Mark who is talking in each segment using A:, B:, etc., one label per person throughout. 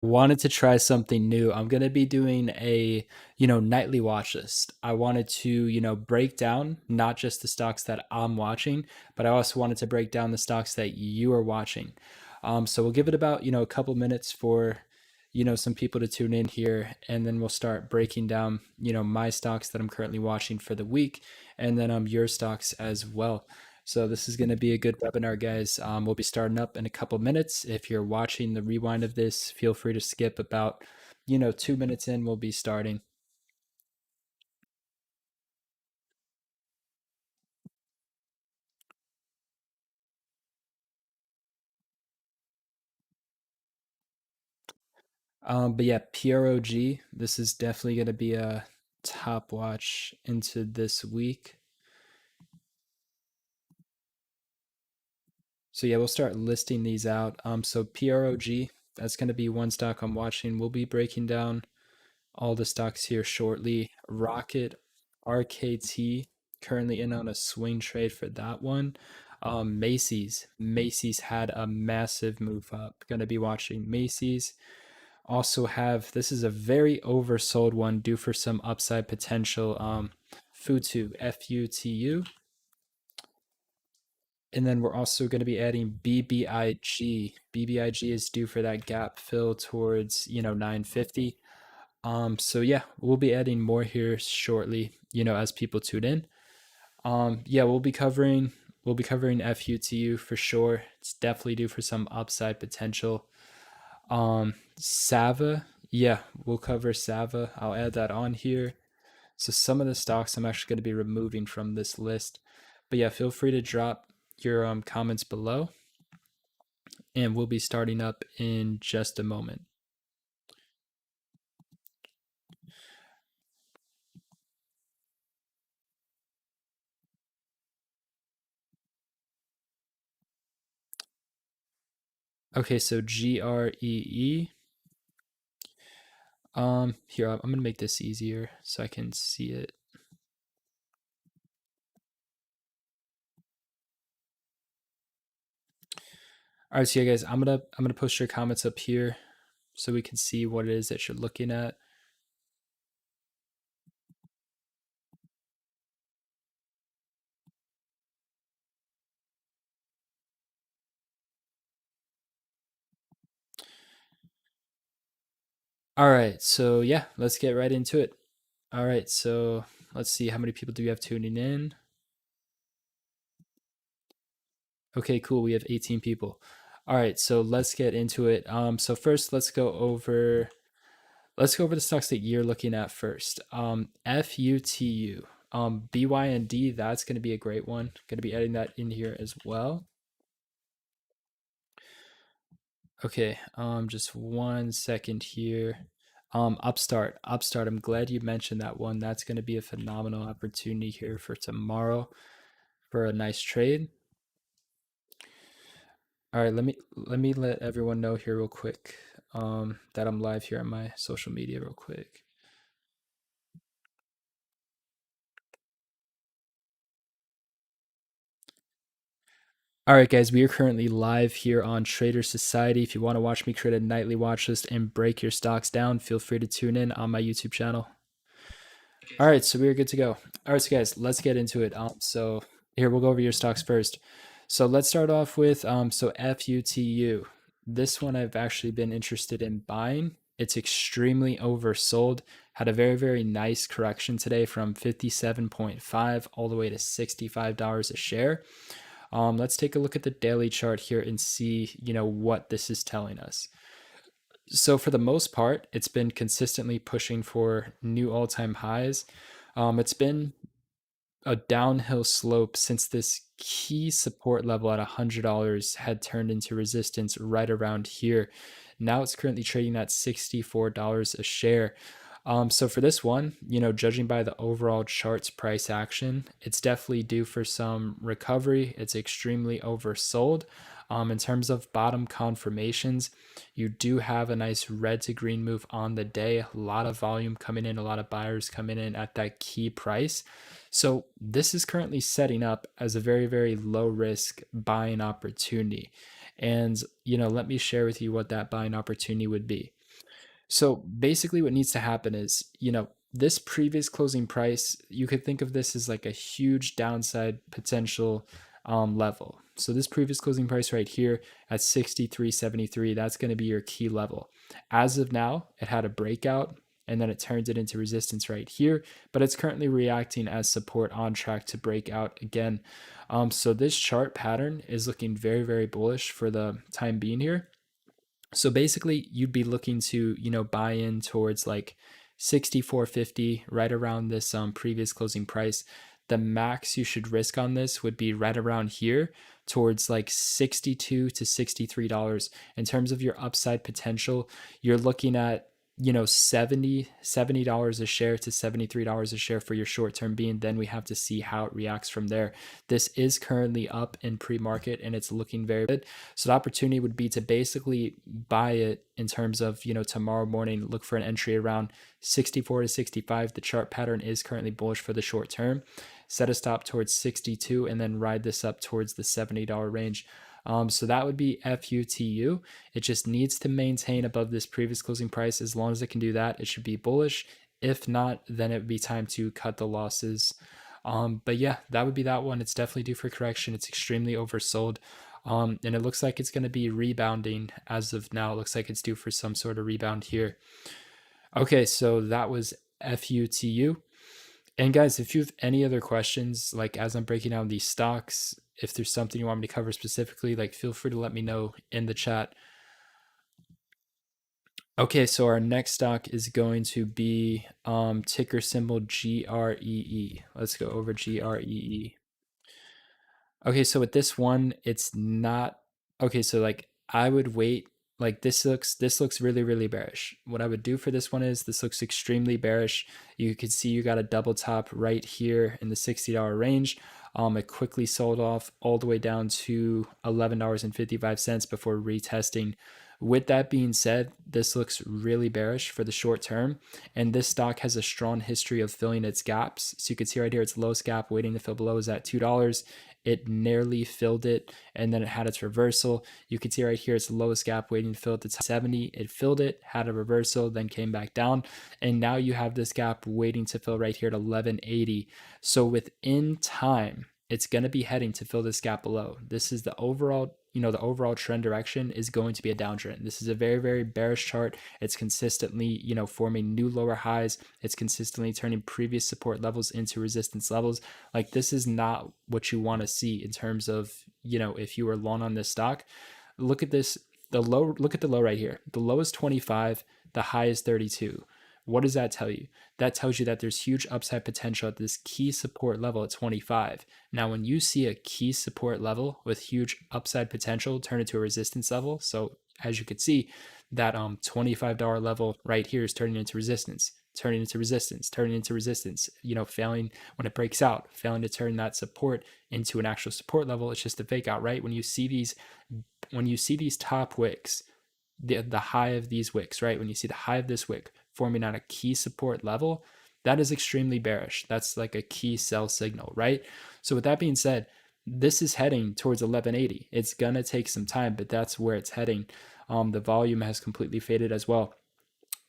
A: Wanted to try something new. I'm going to be doing a, nightly watch list. I wanted to, break down not just the stocks that I'm watching, but I also wanted to break down the stocks that you are watching. So we'll give it about, a couple minutes for, some people to tune in here, and then we'll start breaking down, my stocks that I'm currently watching for the week, and then your stocks as well. So this is going to be a good webinar, guys. We'll be starting up in a couple minutes. If you're watching the rewind of this, feel free to skip about, 2 minutes in, we'll be starting. But yeah, PROG, this is definitely going to be a top watch into this week. So yeah, we'll start listing these out. So PROG, that's going to be one stock I'm watching. We'll be breaking down all the stocks here shortly. Rocket, RKT, currently in on a swing trade for that one. Macy's had a massive move up. Going to be watching Macy's. Also have, this is a very oversold one, due for some upside potential. FUTU, FUTU. And then we're also going to be adding BBIG. BBIG is due for that gap fill towards, 950. So yeah, we'll be adding more here shortly, as people tune in. Yeah, we'll be covering FUTU for sure. It's definitely due for some upside potential. Sava, yeah, we'll cover Sava. I'll add that on here. So some of the stocks I'm actually going to be removing from this list. But yeah, feel free to drop your comments below, and we'll be starting up in just a moment. Okay, so GREE. Here, I'm gonna make this easier so I can see it. All right, so yeah, guys, I'm gonna post your comments up here so we can see what it is that you're looking at. All right, so yeah, let's get right into it. All right, so let's see, how many people do we have tuning in? Okay, cool. We have 18 people. All right, so let's get into it. So first, let's go over the stocks that you're looking at first. FUTU, BYND. That's going to be a great one. Going to be adding that in here as well. Okay, just 1 second here. Upstart. I'm glad you mentioned that one. That's going to be a phenomenal opportunity here for tomorrow for a nice trade. All right, let me let everyone know here real quick, that I'm live here on my social media real quick. All right, guys, we are currently live here on Trader Society. If you want to watch me create a nightly watch list and break your stocks down, feel free to tune in on my YouTube channel. All right, so we're good to go. All right, so guys, let's get into it. So here we'll go over your stocks first. So let's start off with so FUTU. This one I've actually been interested in buying. It's extremely oversold. Had a very, very nice correction today from 57.5 all the way to $65 a share. Let's take a look at the daily chart here and see, what this is telling us. So for the most part, it's been consistently pushing for new all-time highs. It's been a downhill slope since this key support level at $100 had turned into resistance right around here. Now it's currently trading at $64 a share. So for this one, judging by the overall chart's price action, it's definitely due for some recovery. It's extremely oversold. In terms of bottom confirmations, you do have a nice red to green move on the day. A lot of volume coming in, a lot of buyers coming in at that key price. So this is currently setting up as a very, very low risk buying opportunity. And, let me share with you what that buying opportunity would be. So basically what needs to happen is, this previous closing price, you could think of this as like a huge downside potential level. So this previous closing price right here at 63.73, that's going to be your key level. As of now, it had a breakout and then it turns it into resistance right here, but it's currently reacting as support on track to break out again. So this chart pattern is looking very, very bullish for the time being here. So basically, you'd be looking to, buy in towards like 64.50, right around this previous closing price. The max you should risk on this would be right around here towards like $62 to $63. In terms of your upside potential, you're looking at, $70 a share to $73 a share for your short term being. Then we have to see how it reacts from there. This is currently up in pre-market and it's looking very good. So the opportunity would be to basically buy it in terms of, tomorrow morning, look for an entry around 64 to 65. The chart pattern is currently bullish for the short term. Set a stop towards 62 and then ride this up towards the $70 range. So that would be FUTU. It just needs to maintain above this previous closing price. As long as it can do that, it should be bullish. If not, then it would be time to cut the losses. But yeah, that would be that one. It's definitely due for correction. It's extremely oversold. And it looks like it's going to be rebounding as of now. It looks like it's due for some sort of rebound here. Okay, so that was FUTU. And guys, if you have any other questions, like as I'm breaking down these stocks, if there's something you want me to cover specifically, like feel free to let me know in the chat. Okay, so our next stock is going to be ticker symbol GREE. Let's go over GREE. Okay, so with this one, it's not okay. So like I would wait. Like this looks really, really bearish. What I would do for this one is this looks extremely bearish. You can see you got a double top right here in the $60 range. It quickly sold off all the way down to $11.55 before retesting. With that being said, this looks really bearish for the short term, and this stock has a strong history of filling its gaps. So you can see right here, its lowest gap waiting to fill below is at $2. It nearly filled it, and then it had its reversal. You can see right here, its lowest gap waiting to fill at the 70. It filled it, had a reversal, then came back down, and now you have this gap waiting to fill right here at 1180. So within time, it's going to be heading to fill this gap below. This is the overall, the overall trend direction is going to be a downtrend. This is a very, very bearish chart. It's consistently, forming new lower highs. It's consistently turning previous support levels into resistance levels. Like this is not what you want to see in terms of, if you were long on this stock. Look at this, look at the low right here. The low is 25, the high is 32. What does that tell you? That tells you that there's huge upside potential at this key support level at 25. Now, when you see a key support level with huge upside potential turn into a resistance level, so as you can see, that $25 level right here is turning into resistance, turning into resistance, turning into resistance, failing when it breaks out, failing to turn that support into an actual support level. It's just a fake out, right? When you see these top wicks, the high of these wicks, right? When you see the high of this wick forming at a key support level, that is extremely bearish. That's like a key sell signal, right? So with that being said, this is heading towards 1180. It's gonna take some time, but that's where it's heading. The volume has completely faded as well.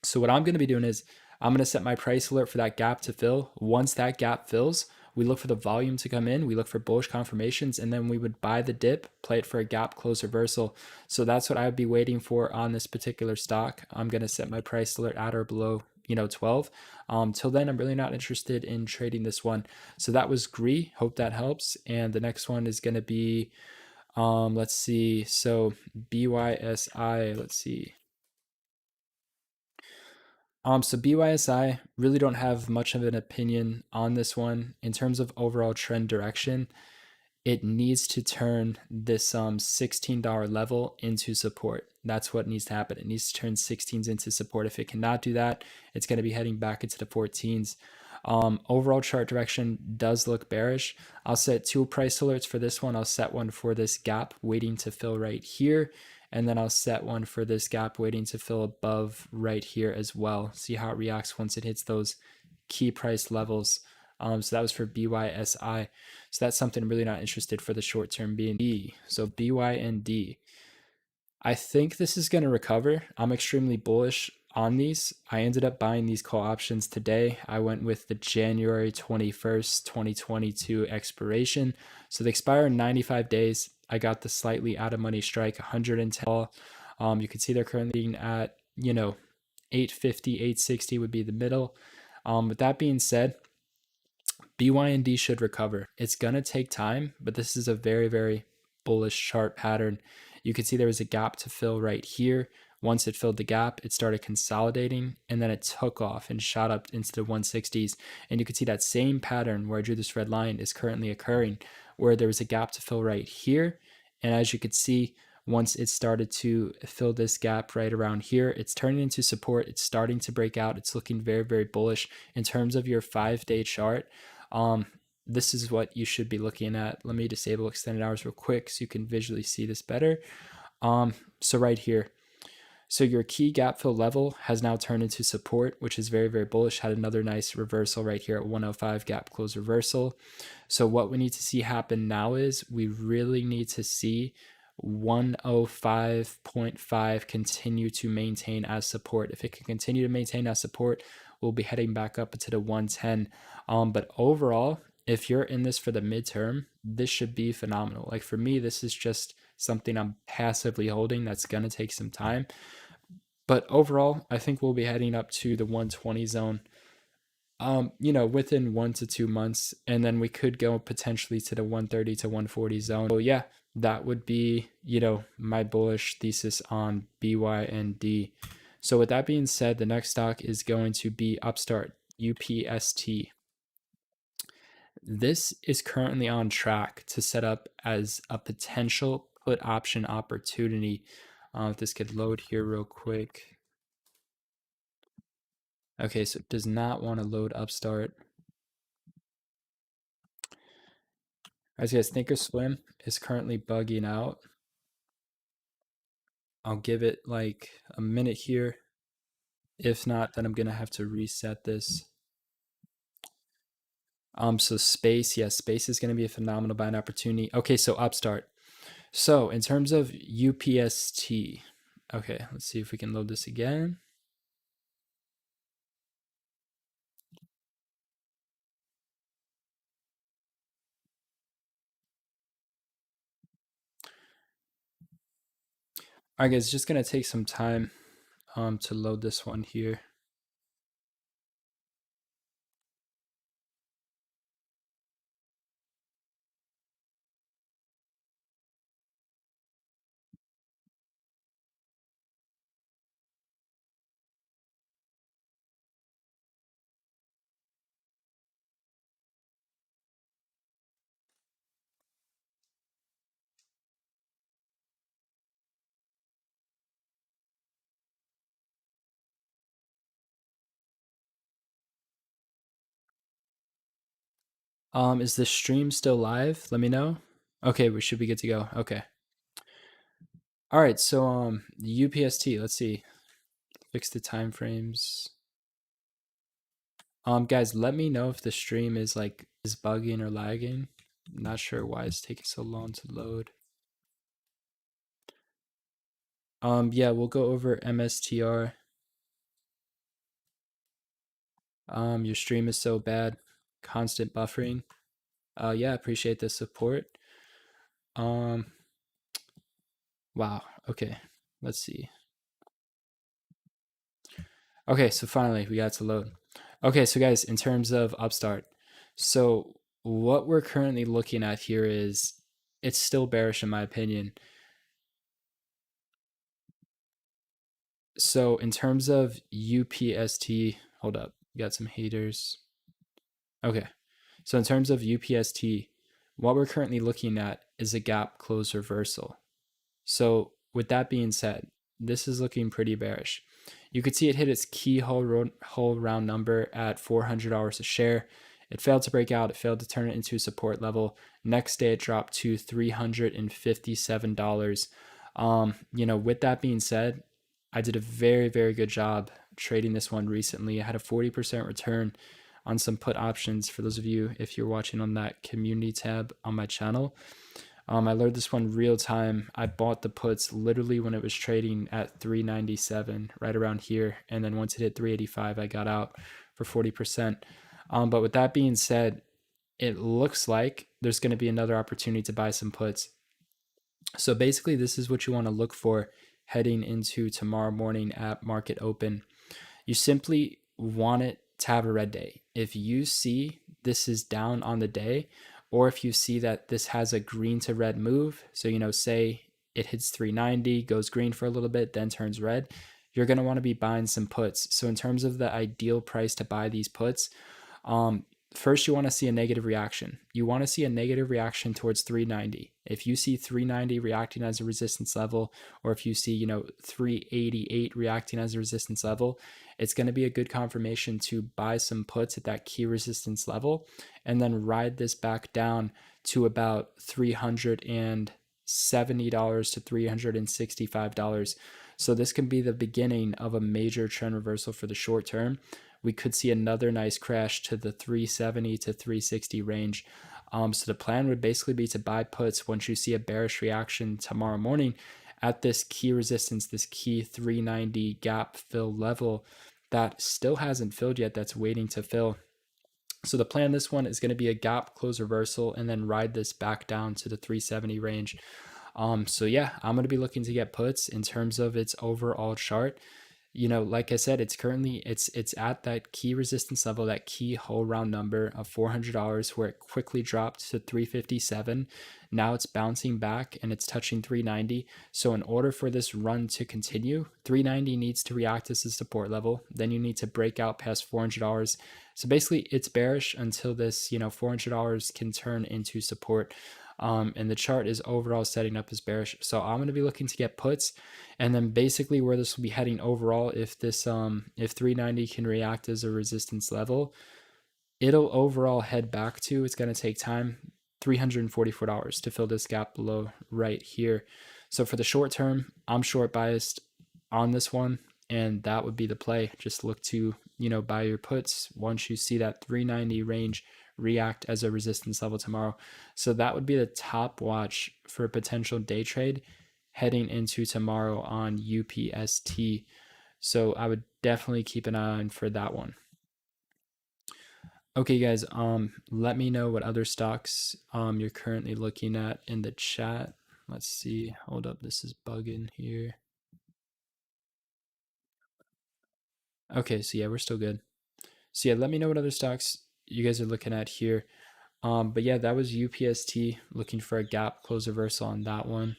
A: So what I'm gonna be doing is I'm gonna set my price alert for that gap to fill. Once that gap fills, we look for the volume to come in, we look for bullish confirmations, and then we would buy the dip, play it for a gap close reversal. So that's what I would be waiting for on this particular stock. I'm going to set my price alert at or below, 12. Till then, I'm really not interested in trading this one. So that was GREE. Hope that helps. And the next one is going to be, let's see. So BYSI, let's see. So BYSI, really don't have much of an opinion on this one. In terms of overall trend direction, it needs to turn this $16 level into support. That's what needs to happen. It needs to turn 16s into support. If it cannot do that, it's going to be heading back into the 14s. Overall chart direction does look bearish. I'll set two price alerts for this one. I'll set one for this gap waiting to fill right here. And then I'll set one for this gap waiting to fill above right here as well. See how it reacts once it hits those key price levels. So that was for BYSI. So that's something I'm really not interested for the short term being D. So BYND. I think this is going to recover. I'm extremely bullish on these. I ended up buying these call options today. I went with the January 21st, 2022 expiration. So they expire in 95 days. I got the slightly out of money strike, 110 call. You can see they're currently being at, 850, 860 would be the middle. With that being said, BYND should recover. It's going to take time, but this is a very, very bullish chart pattern. You can see there was a gap to fill right here. Once it filled the gap, it started consolidating, and then it took off and shot up into the 160s. And you can see that same pattern where I drew this red line is currently occurring, where there was a gap to fill right here. And as you could see, once it started to fill this gap right around here, it's turning into support. It's starting to break out. It's looking very, very bullish. In terms of your 5-day chart, this is what you should be looking at. Let me disable extended hours real quick so you can visually see this better. So right here, so your key gap fill level has now turned into support, which is very, very bullish. Had another nice reversal right here at 105 gap close reversal. So what we need to see happen now is we really need to see 105.5 continue to maintain as support. If it can continue to maintain as support, we'll be heading back up into the 110. But overall, if you're in this for the midterm, this should be phenomenal. Like for me, this is just something I'm passively holding that's going to take some time. But overall, I think we'll be heading up to the 120 zone, within 1 to 2 months. And then we could go potentially to the 130 to 140 zone. So yeah, that would be, my bullish thesis on BYND. So with that being said, the next stock is going to be Upstart, UPST. This is currently on track to set up as a potential put option opportunity. If this could load here real quick. Okay, so it does not want to load Upstart. As you guys, Thinkorswim is currently bugging out. I'll give it like a minute here. If not, then I'm gonna have to reset this. So Space, yes, Space is gonna be a phenomenal buying opportunity. Okay, so Upstart. So in terms of UPST, okay, let's see if we can load this again. All right, guys, it's just gonna take some time to load this one here. Is the stream still live? Let me know. Okay, we should be good to go. Okay. All right, so UPST, let's see. Fix the time frames. Guys, let me know if the stream is bugging or lagging. I'm not sure why it's taking so long to load. Yeah, we'll go over MSTR. Your stream is so bad. Constant buffering. Yeah, appreciate the support. Wow. Okay, let's see. Okay, so finally we got to load. Okay, so guys, in terms of Upstart, so what we're currently looking at here is it's still bearish in my opinion. So in terms of UPST, hold up, got some haters. Okay, so in terms of UPST, what we're currently looking at is a gap close reversal. So with that being said, this is looking pretty bearish. You could see it hit its key whole round number at $400 a share. It failed to break out. It failed to turn it into a support level. Next day, it dropped to $357. With that being said, I did a very, very good job trading this one recently. I had a 40% return on some put options for those of you, if you're watching on that community tab on my channel. I learned this one real time. I bought the puts literally when it was trading at 397, right around here, and then once it hit 385, I got out for 40%. But with that being said, it looks like there's going to be another opportunity to buy some puts. So basically, this is what you want to look for heading into tomorrow morning at market open. You simply want it to have a red day. If you see this is down on the day, or if you see that this has a green to red move, so say it hits 390, goes green for a little bit, then turns red, you're going to want to be buying some puts. So in terms of the ideal price to buy these puts, first you want to see a negative reaction. You want to see a negative reaction towards 390. If you see 390 reacting as a resistance level, or if you see 388 reacting as a resistance level, it's going to be a good confirmation to buy some puts at that key resistance level and then ride this back down to about $370 to $365. So this can be the beginning of a major trend reversal for the short term. We could see another nice crash to the 370 to 360 range. So the plan would basically be to buy puts once you see a bearish reaction tomorrow morning at this key resistance, this key 390 gap fill level that still hasn't filled yet, that's waiting to fill. So the plan this one is going to be a gap close reversal and then ride this back down to the 370 range. So yeah, I'm going to be looking to get puts in terms of its overall chart. Like I said, it's currently it's at that key resistance level, that key whole round number of $400, where it quickly dropped to 357. Now it's bouncing back and it's touching 390. So in order for this run to continue, 390 needs to react as a support level. Then you need to break out past $400. So basically it's bearish until this, $400 can turn into support. And the chart is overall setting up as bearish. So I'm going to be looking to get puts, and then basically where this will be heading overall, if this if 390 can react as a resistance level, it'll overall head back to, it's going to take time, $344 to fill this gap below right here. So for the short term, I'm short biased on this one, and that would be the play. Just look to buy your puts once you see that 390 range react as a resistance level tomorrow. So that would be the top watch for a potential day trade heading into tomorrow on UPST. So I would definitely keep an eye on for that one. Okay, guys, let me know what other stocks you're currently looking at in the chat. Let's see. Hold up, this is bugging here. Okay, so yeah, we're still good. So yeah, let me know what other stocks you guys are looking at here. But yeah, that was UPST, looking for a gap close reversal on that one.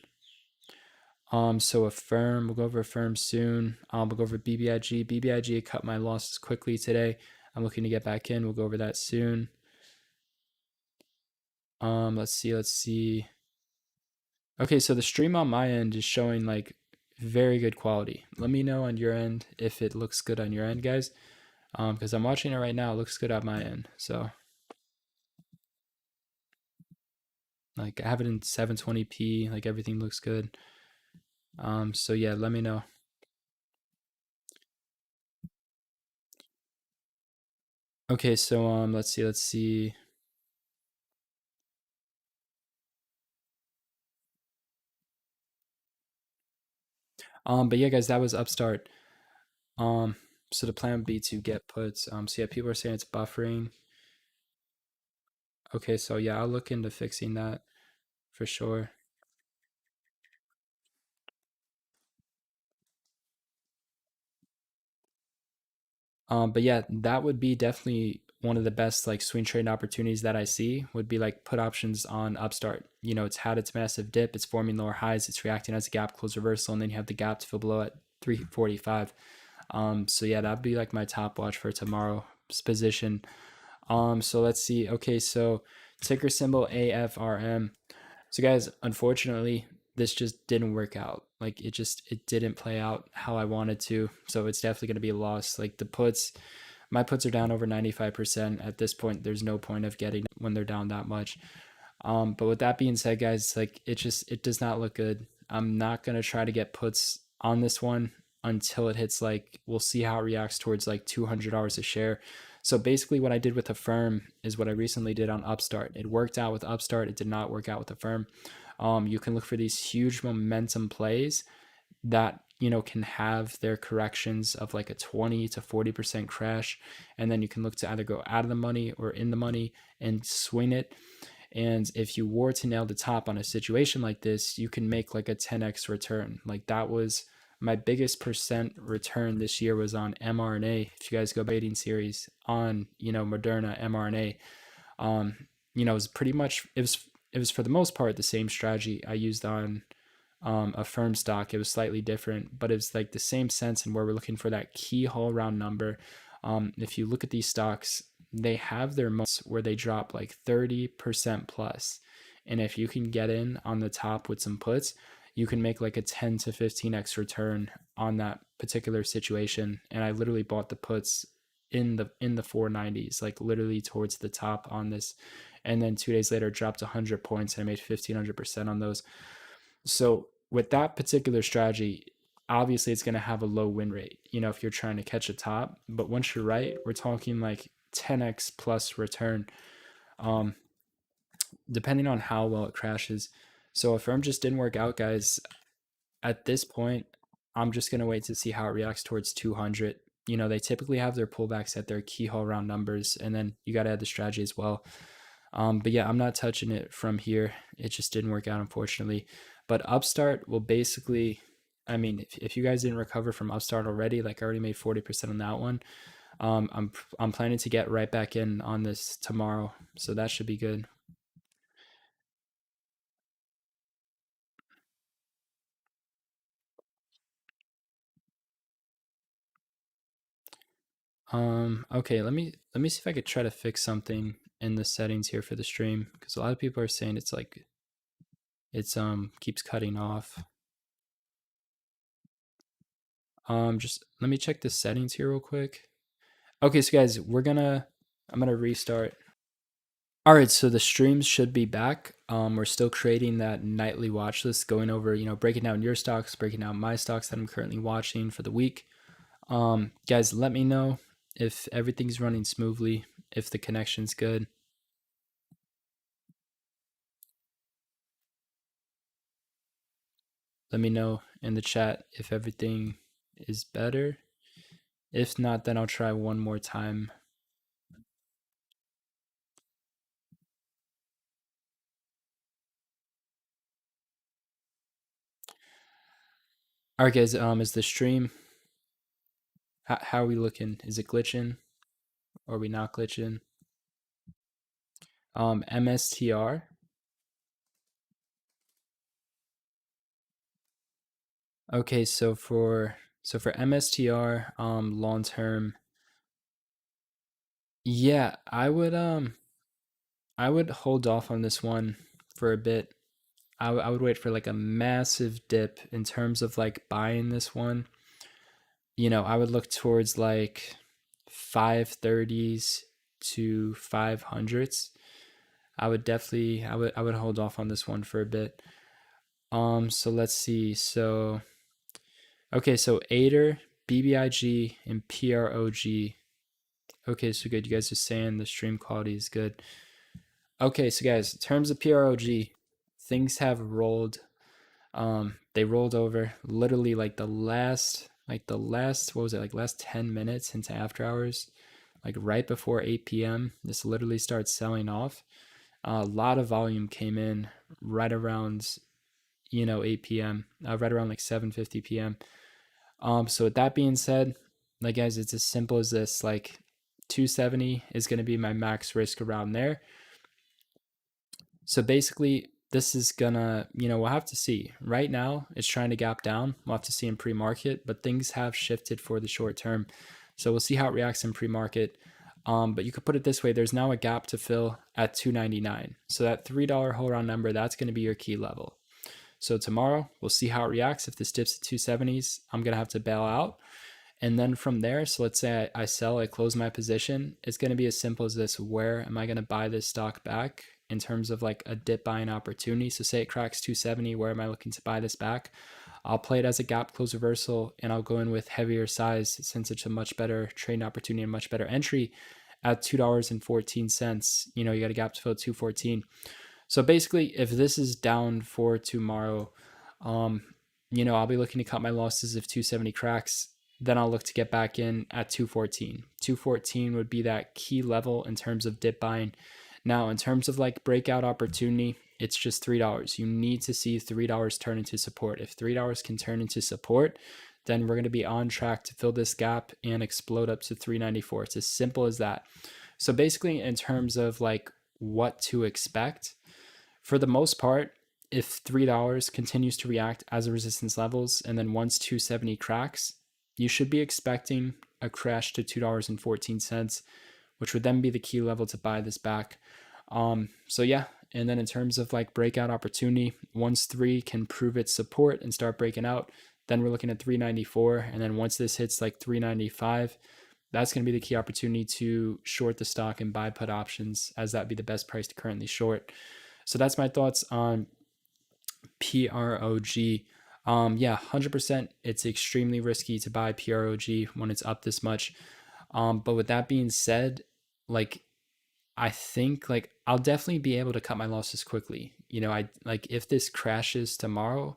A: So Affirm, we'll go over Affirm soon. We'll go over BBIG. BBIG cut my losses quickly today. I'm looking to get back in. We'll go over that soon. Let's see. Okay, so the stream on my end is showing like very good quality. Let me know on your end if it looks good on your end, guys. Because I'm watching it right now, it looks good on my end. So like I have it in 720p, like everything looks good. So yeah, let me know. Okay, so let's see. But yeah, guys, that was Upstart. So the plan would be to get puts. So yeah, people are saying it's buffering. Okay, so yeah, I'll look into fixing that for sure. But yeah, that would be definitely one of the best like swing trading opportunities that I see, would be like put options on Upstart. It's had its massive dip, it's forming lower highs, it's reacting as a gap close reversal, and then you have the gap to fill below at 345. So yeah, that'd be like my top watch for tomorrow's position. So let's see. Okay, so ticker symbol AFRM. So guys, unfortunately, this just didn't work out. Like it didn't play out how I wanted to. So it's definitely going to be a loss. Like my puts are down over 95% at this point. There's no point of getting when they're down that much. But with that being said, guys, like it does not look good. I'm not going to try to get puts on this one until it hits like, we'll see how it reacts towards like $200 a share. So basically what I did with Affirm is what I recently did on Upstart. It worked out with Upstart. It did not work out with Affirm. You can look for these huge momentum plays that, you know, can have their corrections of like a 20 to 40% crash, and then you can look to either go out of the money or in the money and swing it. And if you were to nail the top on a situation like this, you can make like a 10x return. Like that was my biggest percent return this year was on mRNA. If you guys go baiting series on, you know, Moderna mRNA, um, you know, it was pretty much it was for the most part the same strategy I used on a firm stock. It was slightly different, but it was like the same sense in where we're looking for that key whole round number. If you look at these stocks, they have their moments where they drop like 30% plus. And if you can get in on the top with some puts, you can make like a 10 to 15x return on that particular situation. And I literally bought the puts in the 490s, like literally towards the top on this. And then 2 days later dropped 100 points and I made 1500% on those. So with that particular strategy, obviously it's going to have a low win rate, you know, if you're trying to catch a top. But once you're right, we're talking like 10x plus return, um, depending on how well it crashes. So if firm just didn't work out, guys, at this point, I'm just going to wait to see how it reacts towards 200. You know, they typically have their pullbacks at their keyhole round numbers, and then you got to add the strategy as well. But yeah, I'm not touching it from here. It just didn't work out, unfortunately. But Upstart will basically, I mean, if you guys didn't recover from Upstart already, like I already made 40% on that one. I'm planning to get right back in on this tomorrow, so that should be good. Okay, let me see if I could try to fix something in the settings here for the stream, because a lot of people are saying it's like it's keeps cutting off. Just let me check the settings here real quick. Okay, so guys, I'm gonna restart. All right, so the streams should be back. We're still creating that nightly watch list, going over, you know, breaking down your stocks, breaking down my stocks that I'm currently watching for the week. Guys, let me know if everything's running smoothly, if the connection's good. Let me know in the chat if everything is better. If not, then I'll try one more time. All right, guys. Is the stream? How are we looking? Is it glitching? Or are we not glitching? MSTR. Okay, so for MSTR, long term, yeah, I would hold off on this one for a bit. I would wait for like a massive dip in terms of like buying this one. You know, I would look towards like 530s to 500s. I would definitely I would hold off on this one for a bit. So let's see. So okay, so ADR, BBIG, and PROG. Okay, so good. You guys are saying the stream quality is good. Okay, so guys, in terms of PROG, things have rolled. They rolled over literally like the last what was it, like last 10 minutes into after hours, like right before 8 p.m. This literally starts selling off. A lot of volume came in right around, you know, 8 p.m. Right around like 7:50 p.m. So with that being said, like guys, it's as simple as this. Like 270 is going to be my max risk around there. So basically, this is gonna, you know, we'll have to see. Right now, it's trying to gap down. We'll have to see in pre-market, but things have shifted for the short term. So we'll see how it reacts in pre-market. But you could put it this way: there's now a gap to fill at 299. So that $3 whole round number, that's going to be your key level. So tomorrow, we'll see how it reacts. If this dips to 270s, I'm going to have to bail out. And then from there, so let's say I sell, I close my position. It's going to be as simple as this. Where am I going to buy this stock back in terms of like a dip buying opportunity? So say it cracks 270, where am I looking to buy this back? I'll play it as a gap close reversal and I'll go in with heavier size since it's a much better trading opportunity and much better entry at $2.14. You know, you got a gap to fill at 214. So basically, if this is down for tomorrow, um, I'll be looking to cut my losses if 270 cracks. Then I'll look to get back in at 214. 214 would be that key level in terms of dip buying. Now, in terms of like breakout opportunity, it's just $3. You need to see $3 turn into support. If $3 can turn into support, then we're going to be on track to fill this gap and explode up to 394. It's as simple as that. So basically, in terms of like what to expect, for the most part, if $3 continues to react as a resistance levels, and then once 270 cracks, you should be expecting a crash to $2.14, which would then be the key level to buy this back. So yeah, and then in terms of like breakout opportunity, once 3 can prove its support and start breaking out, then we're looking at 394, and then once this hits like 395, that's going to be the key opportunity to short the stock and buy put options, as that'd be the best price to currently short. So that's my thoughts on PROG. Yeah, 100%. It's extremely risky to buy PROG when it's up this much. But with that being said, like I think like I'll definitely be able to cut my losses quickly. I like if this crashes tomorrow,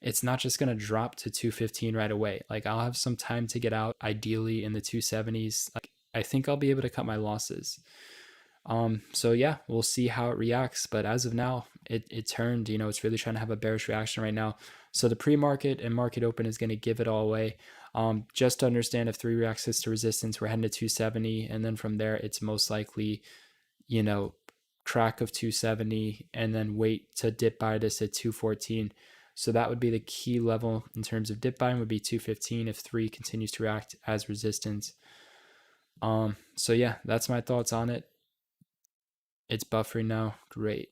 A: it's not just going to drop to 215 right away. Like I'll have some time to get out, ideally in the 270s. Like I think I'll be able to cut my losses. So yeah, we'll see how it reacts. But as of now, it turned, it's really trying to have a bearish reaction right now. So the pre-market and market open is going to give it all away. Just to understand, if 3 reacts to resistance, we're heading to 270. And then from there, it's most likely, crack of 270 and then wait to dip buy this at 214. So that would be the key level in terms of dip buying, would be 215 if 3 continues to react as resistance. So yeah, that's my thoughts on it. It's buffering now. Great.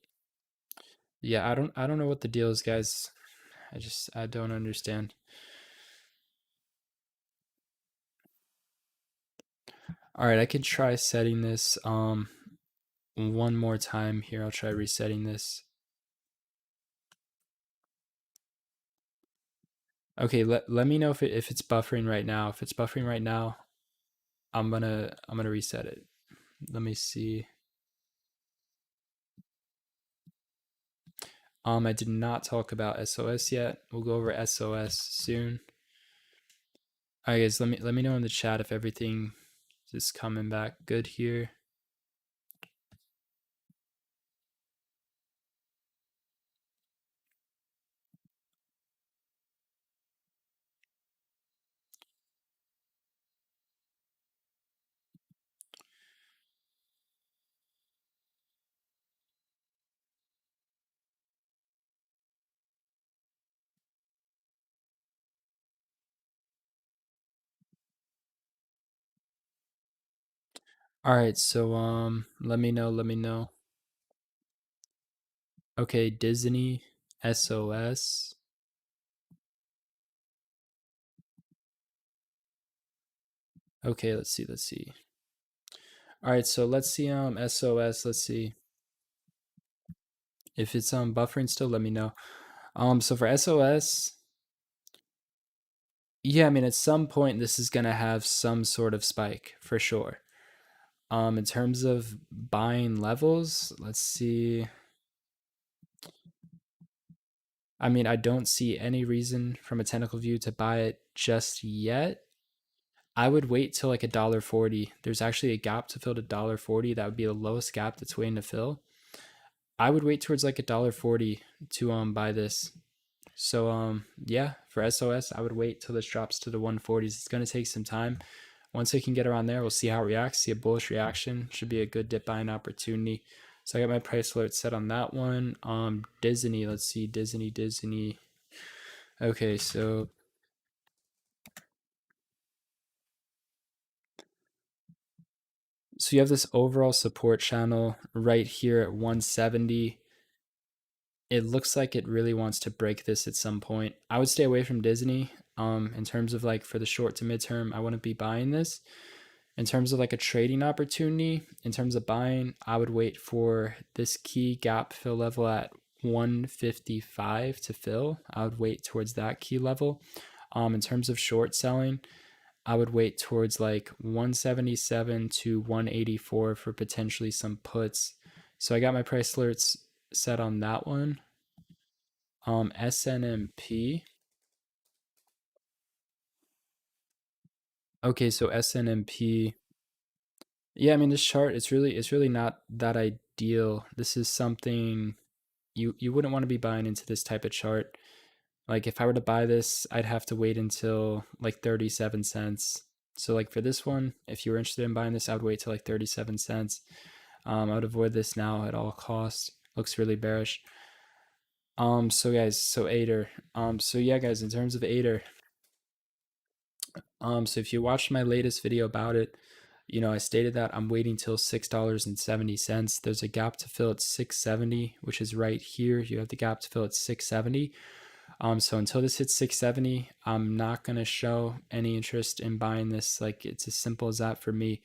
A: Yeah, I don't know what the deal is, guys. I don't understand. All right, I can try setting this one more time here. I'll try resetting this. Okay, let me know if it's buffering right now. If it's buffering right now, I'm gonna reset it. Let me see. I did not talk about SOS yet. We'll go over SOS soon. All right, guys, let me know in the chat if everything is coming back good here. All right, so let me know. Okay, Disney SOS. Okay, let's see. All right, so let's see SOS, let's see. If it's buffering still, let me know. So for SOS, yeah, I mean at some point this is going to have some sort of spike for sure. In terms of buying levels, let's see. I mean, I don't see any reason from a technical view to buy it just yet. I would wait till like $1.40. There's actually a gap to fill to $1.40. That would be the lowest gap that's waiting to fill. I would wait towards like $1.40 to buy this. So yeah, for SOS, I would wait till this drops to the 140s. It's gonna take some time. Once it can get around there, we'll see how it reacts. See a bullish reaction. Should be a good dip buying opportunity. So I got my price alert set on that one. Disney, let's see, Disney. Okay, so you have this overall support channel right here at 170. It looks like it really wants to break this at some point. I would stay away from Disney. In terms of like for the short to midterm, I wouldn't be buying this. In terms of like a trading opportunity, in terms of buying, I would wait for this key gap fill level at 155 to fill. I would wait towards that key level. In terms of short selling, I would wait towards like 177 to 184 for potentially some puts. So I got my price alerts set on that one. SNMP. Okay, so SNMP. Yeah, I mean this chart, it's really not that ideal. This is something you wouldn't want to be buying into this type of chart. Like if I were to buy this, I'd have to wait until like 37 cents. So like for this one, if you were interested in buying this, I would wait till like 37 cents. I would avoid this now at all costs. Looks really bearish. So guys, so Ader. So yeah, guys, in terms of Ader, so if you watched my latest video about it, I stated that I'm waiting till $6.70. There's a gap to fill at 670, which is right here. You have the gap to fill at 670. So until this hits 670, I'm not gonna show any interest in buying this. Like it's as simple as that for me.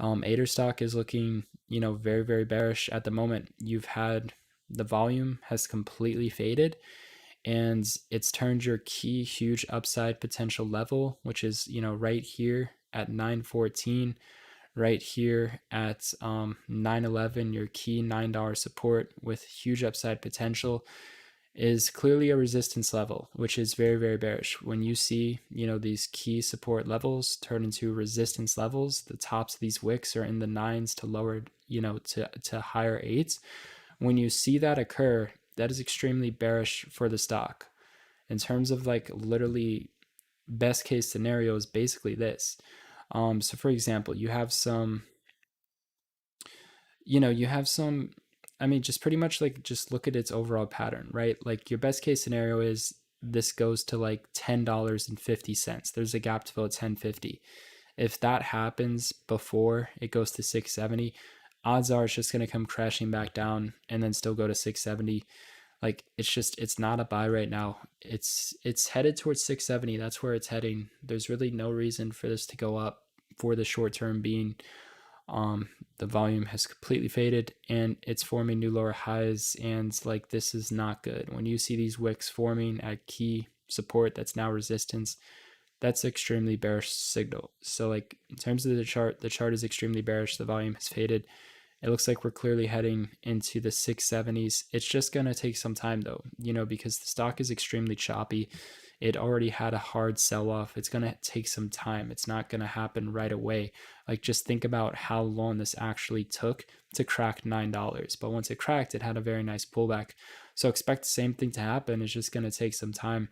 A: Ader stock is looking, very, very bearish at the moment. You've had the volume has completely faded, and it's turned your key huge upside potential level, which is right here at 914, right here at 911, your key $9 support with huge upside potential, is clearly a resistance level, which is very, very bearish. When you see, these key support levels turn into resistance levels, the tops of these wicks are in the nines to lower, to higher eights. When you see that occur, that is extremely bearish for the stock. In terms of like literally best case scenario is basically this. So for example, you have some, I mean, just pretty much like just look at its overall pattern, right? Like your best case scenario is this goes to like $10.50. There's a gap to fill at 10.50. If that happens before it goes to 670, odds are it's just going to come crashing back down and then still go to 670. Like it's not a buy right now. It's headed towards 670. That's where it's heading. There's really no reason for this to go up for the short term being. The volume has completely faded and it's forming new lower highs, and like this is not good. When you see these wicks forming at key support that's now resistance, that's extremely bearish signal. So like in terms of the chart is extremely bearish. The volume has faded. It looks like we're clearly heading into the 670s. It's just going to take some time though, because the stock is extremely choppy. It already had a hard sell off. It's going to take some time. It's not going to happen right away. Like just think about how long this actually took to crack $9. But once it cracked, it had a very nice pullback. So expect the same thing to happen. It's just going to take some time.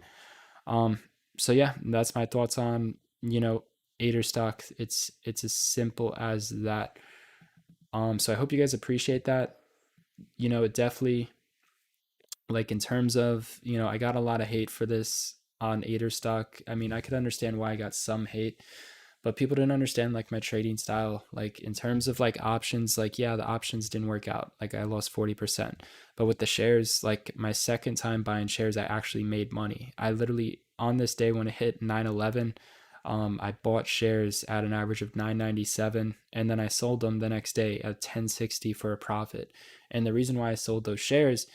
A: So yeah, that's my thoughts on, Ader stock. It's as simple as that. So I hope you guys appreciate that. It definitely, like in terms of, I got a lot of hate for this on Ader stock. I mean, I could understand why I got some hate, but people didn't understand like my trading style. Like in terms of like options, like yeah, the options didn't work out. Like I lost 40%. But with the shares, like my second time buying shares, I actually made money. I literally on this day when it hit 911, I bought shares at an average of 997, and then I sold them the next day at 1060 for a profit. And the reason why I sold those shares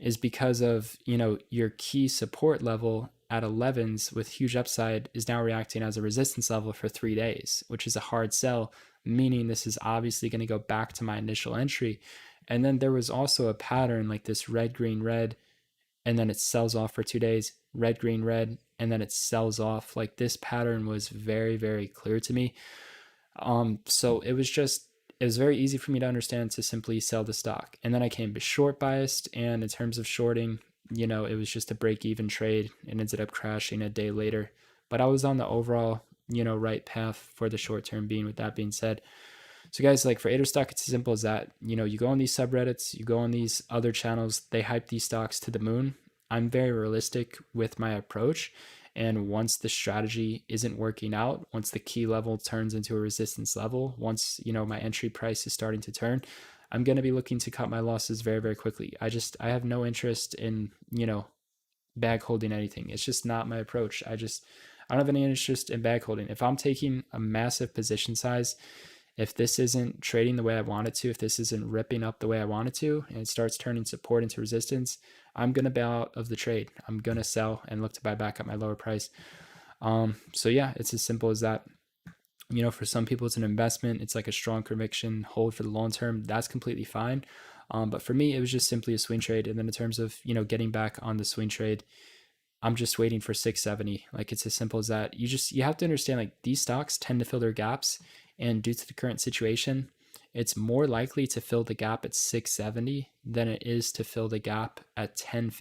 A: is because of, your key support level at 11s with huge upside is now reacting as a resistance level for 3 days, which is a hard sell, meaning this is obviously going to go back to my initial entry. And then there was also a pattern like this red, green, red, and then it sells off for 2 days, red, green, red, and then it sells off. Like this pattern was very, very clear to me. So it was very easy for me to understand to simply sell the stock. And then I came short biased, and in terms of shorting, it was just a break even trade and ended up crashing a day later. But I was on the overall, right path for the short term being, with that being said. So guys, like for Ader stock, it's as simple as that. You go on these subreddits, you go on these other channels, they hype these stocks to the moon. I'm very realistic with my approach. And once the strategy isn't working out, once the key level turns into a resistance level, once, my entry price is starting to turn, I'm going to be looking to cut my losses very, very quickly. I have no interest in, bag holding anything. It's just not my approach. I don't have any interest in bag holding. If I'm taking a massive position size, if this isn't trading the way I want it to, if this isn't ripping up the way I want it to, and it starts turning support into resistance, I'm going to bail out of the trade. I'm going to sell and look to buy back at my lower price. So yeah, it's as simple as that. For some people, it's an investment. It's like a strong conviction hold for the long term. That's completely fine. But for me, it was just simply a swing trade. And then in terms of, getting back on the swing trade, I'm just waiting for 670. Like, it's as simple as that. You have to understand, like, these stocks tend to fill their gaps, and due to the current situation, it's more likely to fill the gap at 670 than it is to fill the gap at 1050.